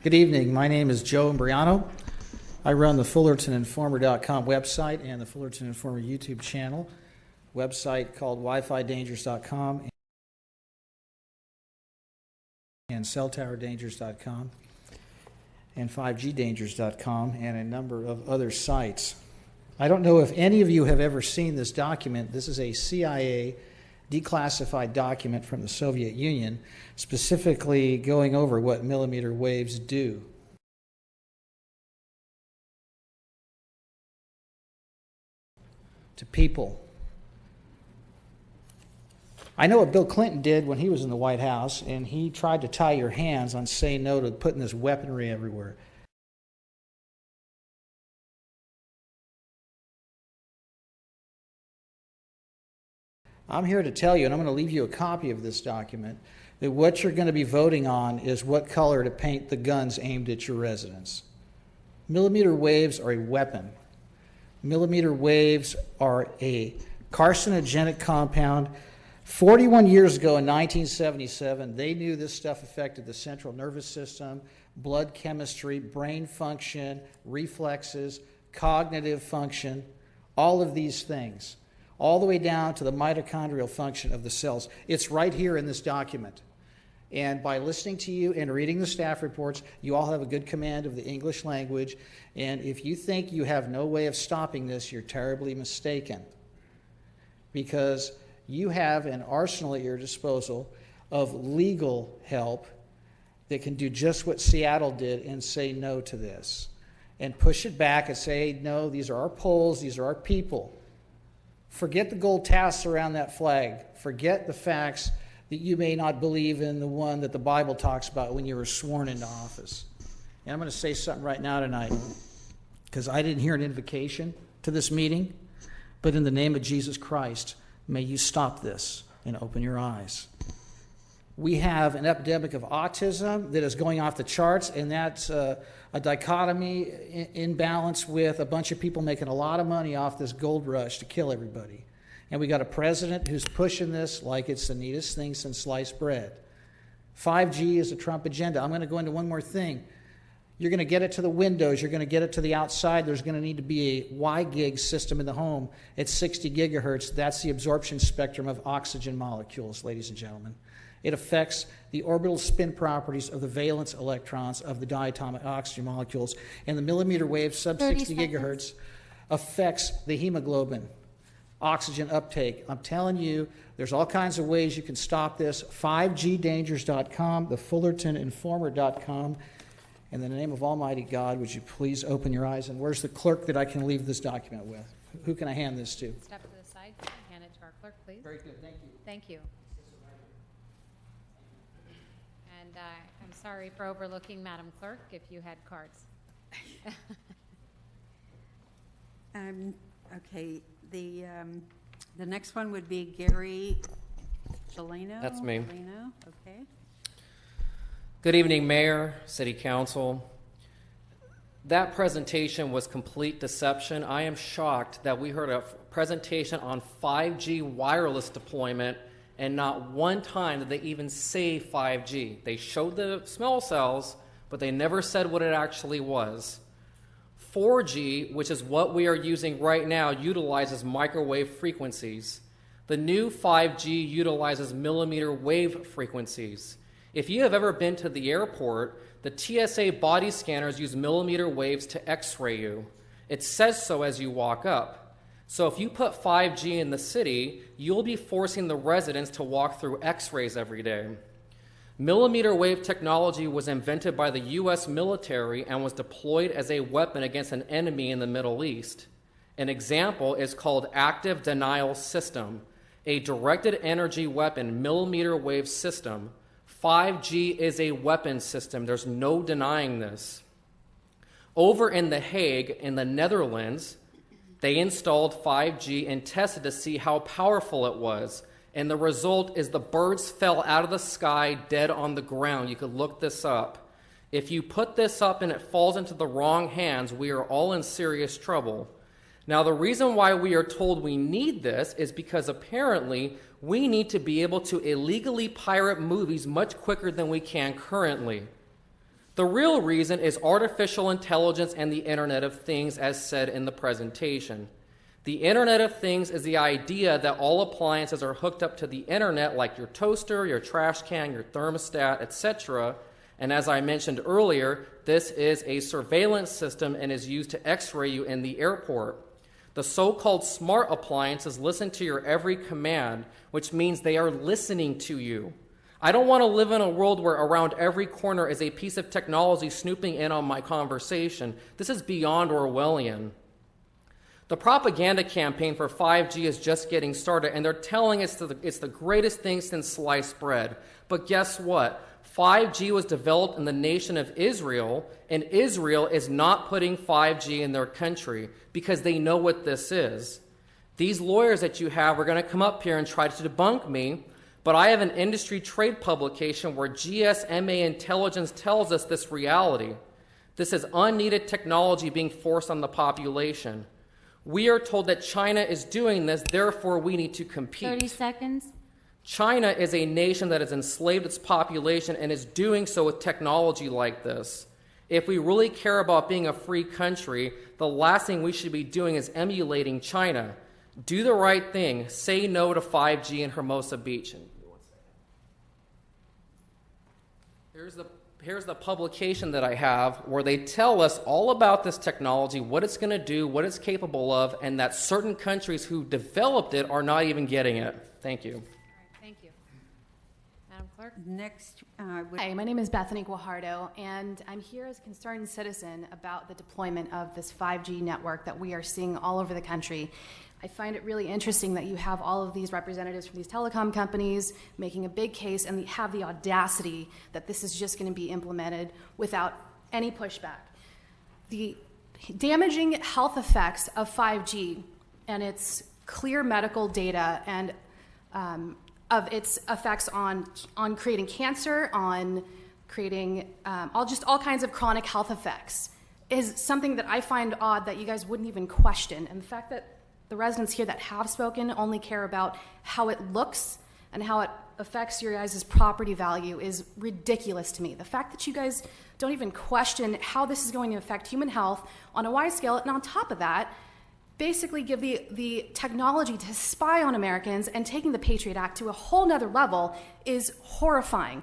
Good evening. My name is Joe Imbriano. I run the FULLERTONINFORMER.com website and the Fullerton Informer YouTube channel, website called WiFiDangers.com and CellTowerDangers.com and 5GDangers.com and a number of other sites. I don't know if any of you have ever seen this document. This is a CIA declassified document from the Soviet Union, specifically going over what millimeter waves do. To people. I know what Bill Clinton did when he was in the White House, and he tried to tie your hands on saying no to putting this weaponry everywhere. I'm here to tell you, and I'm going to leave you a copy of this document, that what you're going to be voting on is what color to paint the guns aimed at your residence. Millimeter waves are a weapon. Millimeter waves are a carcinogenic compound. 41 years ago in 1977, they knew this stuff affected the central nervous system, blood chemistry, brain function, reflexes, cognitive function, all of these things, all the way down to the mitochondrial function of the cells. It's right here in this document. And by listening to you and reading the staff reports, you all have a good command of the English language. And if you think you have no way of stopping this, you're terribly mistaken. Because you have an arsenal at your disposal of legal help that can do just what Seattle did and say no to this. And push it back and say, no, these are our poles, these are our people. Forget the gold tassels around that flag. Forget the facts that you may not believe in the one that the Bible talks about when you were sworn into office. And I'm going to say something right now tonight, because I didn't hear an invocation to this meeting, but in the name of Jesus Christ, may you stop this and open your eyes. We have an epidemic of autism that is going off the charts, and that's a dichotomy in balance with a bunch of people making a lot of money off this gold rush to kill everybody. And we got a president who's pushing this like it's the neatest thing since sliced bread. 5G is a Trump agenda. I'm going to go into one more thing. You're going to get it to the windows. You're going to get it to the outside. There's going to need to be a WIGIG system in the home at 60 gigahertz. That's the absorption spectrum of oxygen molecules, ladies and gentlemen. It affects the orbital spin properties of the valence electrons of the diatomic oxygen molecules. And the millimeter wave sub 60 gigahertz affects the hemoglobin, oxygen uptake. I'm telling you, there's all kinds of ways you can stop this. 5GDangers.com, the FullertonInformer.com. In the name of Almighty God, would you please open your eyes? And where's the clerk that I can leave this document with? Who can I hand this to? Step to the side. Hand it to our clerk, please. Very good. Thank you. Thank you. And I'm sorry for overlooking Madam Clerk if you had cards. Okay. The next one would be Gary Gelano. That's me. Gelano, okay. Good evening, Mayor, City Council. That presentation was complete deception. I am shocked that we heard a presentation on 5G wireless deployment and not one time did they even say 5G. They showed the small cells, but they never said what it actually was. 4G, which is what we are using right now, utilizes microwave frequencies. The new 5G utilizes millimeter wave frequencies. If you have ever been to the airport, the TSA body scanners use millimeter waves to x-ray you. It says so as you walk up. So if you put 5G in the city, you'll be forcing the residents to walk through x-rays every day. Millimeter wave technology was invented by the U.S. military and was deployed as a weapon against an enemy in the Middle East. An example is called active denial system, a directed energy weapon millimeter wave system. 5G is a weapon system. There's no denying this. Over in The Hague, in the Netherlands, they installed 5G and tested to see how powerful it was. And the result is the birds fell out of the sky dead on the ground. You could look this up. If you put this up and it falls into the wrong hands, we are all in serious trouble. Now, the reason why we are told we need this is because apparently we need to be able to illegally pirate movies much quicker than we can currently. The real reason is artificial intelligence and the Internet of Things, as said in the presentation. The Internet of Things is the idea that all appliances are hooked up to the Internet, like your toaster, your trash can, your thermostat, etc. And as I mentioned earlier, this is a surveillance system and is used to x-ray you in the airport. The so-called smart appliances listen to your every command, which means they are listening to you. I don't want to live in a world where around every corner is a piece of technology snooping in on my conversation. This is beyond Orwellian. The propaganda campaign for 5G is just getting started, and they're telling us that it's the greatest thing since sliced bread. But guess what? 5G was developed in the nation of Israel, and Israel is not putting 5G in their country because they know what this is. These lawyers that you have are going to come up here and try to debunk me, but I have an industry trade publication where GSMA Intelligence tells us this reality. This is unneeded technology being forced on the population. We are told that China is doing this, therefore we need to compete. 30 seconds. China is a nation that has enslaved its population and is doing so with technology like this. If we really care about being a free country, the last thing we should be doing is emulating China. Do the right thing. Say no to 5G in Hermosa Beach. Here's the publication that I have where they tell us all about this technology, what it's going to do, what it's capable of, and that certain countries who developed it are not even getting it. Thank you. All right, thank you. Madam Clerk? Next, Hi, my name is Bethany Guajardo, and I'm here as a concerned citizen about the deployment of this 5G network that we are seeing all over the country. I find it really interesting that you have all of these representatives from these telecom companies making a big case and have the audacity that this is just going to be implemented without any pushback. The damaging health effects of 5G and its clear medical data and of its effects on creating cancer, on creating all kinds of chronic health effects is something that I find odd that you guys wouldn't even question. And the fact that the residents here that have spoken only care about how it looks and how it affects your guys' property value is ridiculous to me. The fact that you guys don't even question how this is going to affect human health on a wide scale, and on top of that, basically give the technology to spy on Americans and taking the Patriot Act to a whole nother level is horrifying.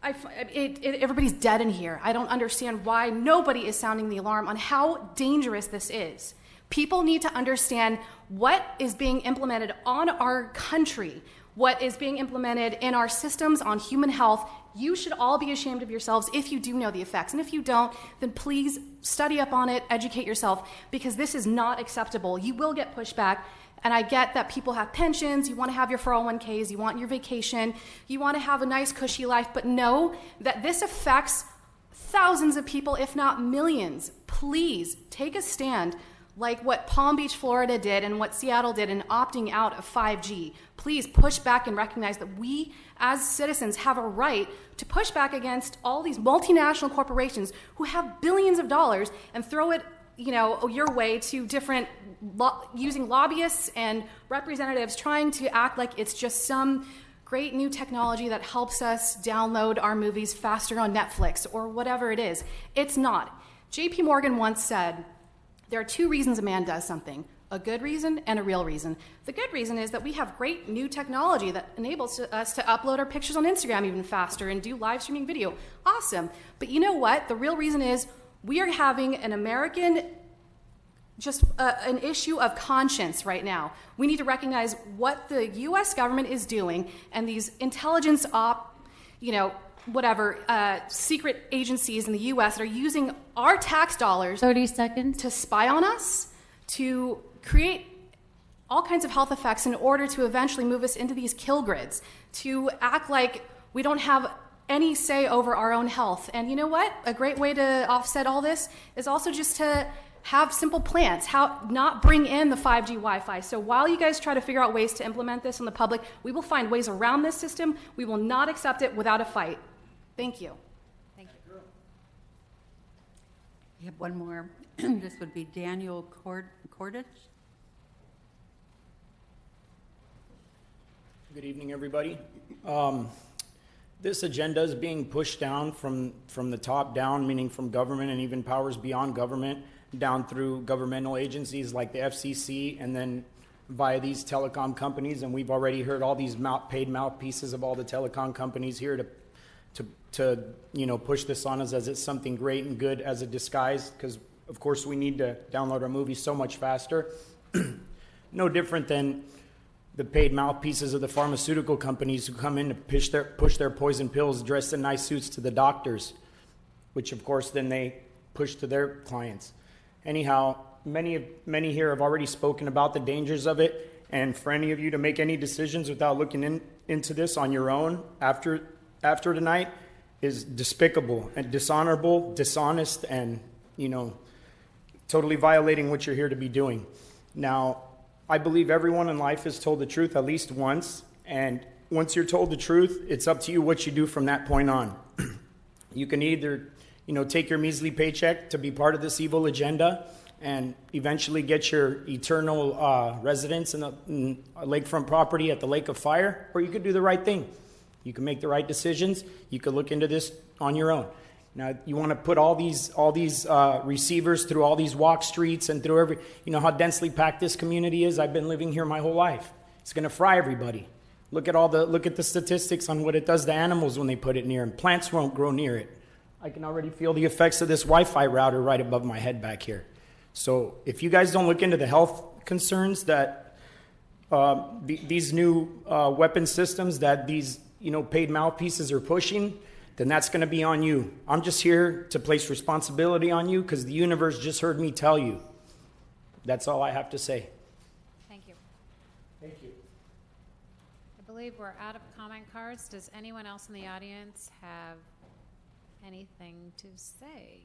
Everybody's dead in here. I don't understand why nobody is sounding the alarm on how dangerous this is. People need to understand what is being implemented on our country, what is being implemented in our systems on human health. You should all be ashamed of yourselves if you do know the effects. And if you don't, then please study up on it, educate yourself, because this is not acceptable. You will get pushback. And I get that people have pensions, you want to have your 401ks, you want your vacation, you want to have a nice cushy life, but know that this affects thousands of people, if not millions. Please take a stand like what Palm Beach, Florida did and what Seattle did in opting out of 5G. Please push back and recognize that we as citizens have a right to push back against all these multinational corporations who have billions of dollars and throw it your way to different, using lobbyists and representatives trying to act like it's just some great new technology that helps us download our movies faster on Netflix or whatever it is. It's not. JP Morgan once said, there are two reasons a man does something, a good reason and a real reason. The good reason is that we have great new technology that enables us to upload our pictures on Instagram even faster and do live streaming video. Awesome. But you know what? The real reason is we are having an American, an issue of conscience right now. We need to recognize what the U.S. government is doing and these intelligence secret agencies in the U.S. that are using our tax dollars 30 seconds. to spy on us, to create all kinds of health effects in order to eventually move us into these kill grids, to act like we don't have any say over our own health. And you know what? A great way to offset all this is also just to have simple plans, how not bring in the 5G Wi-Fi. So while you guys try to figure out ways to implement this in the public, we will find ways around this system. We will not accept it without a fight. Thank you. Thank you. we have one more. This would be Daniel Cordich. Good evening, everybody. This agenda is being pushed down from the top down, meaning from government and even powers beyond government, down through governmental agencies like the FCC, and then via these telecom companies. And we've already heard all these paid mouthpieces of all the telecom companies here to push this on us as it's something great and good as a disguise, because of course we need to download our movies so much faster. No different than the paid mouthpieces of the pharmaceutical companies who come in to push their poison pills dressed in nice suits to the doctors, which of course then they push to their clients. Anyhow, many here have already spoken about the dangers of it, and for any of you to make any decisions without looking into this on your own after tonight is despicable and dishonorable, dishonest, and totally violating what you're here to be doing. Now, I believe everyone in life is told the truth at least once, and once you're told the truth, it's up to you what you do from that point on. You can either, take your measly paycheck to be part of this evil agenda and eventually get your eternal residence in a lakefront property at the Lake of Fire, or you could do the right thing. You can make the right decisions. You could look into this on your own. Now, you want to put all these receivers through all these walk streets and through every, how densely packed this community is. I've been living here my whole life. It's going to fry everybody. Look at the statistics on what it does to animals when they put it near them. Plants won't grow near it. I can already feel the effects of this Wi-Fi router right above my head back here. So if you guys don't look into the health concerns that these new weapon systems that these paid mouthpieces are pushing, then that's going to be on you. I'm just here to place responsibility on you because the universe just heard me tell you. That's all I have to say. Thank you. Thank you. I believe we're out of comment cards. Does anyone else in the audience have anything to say?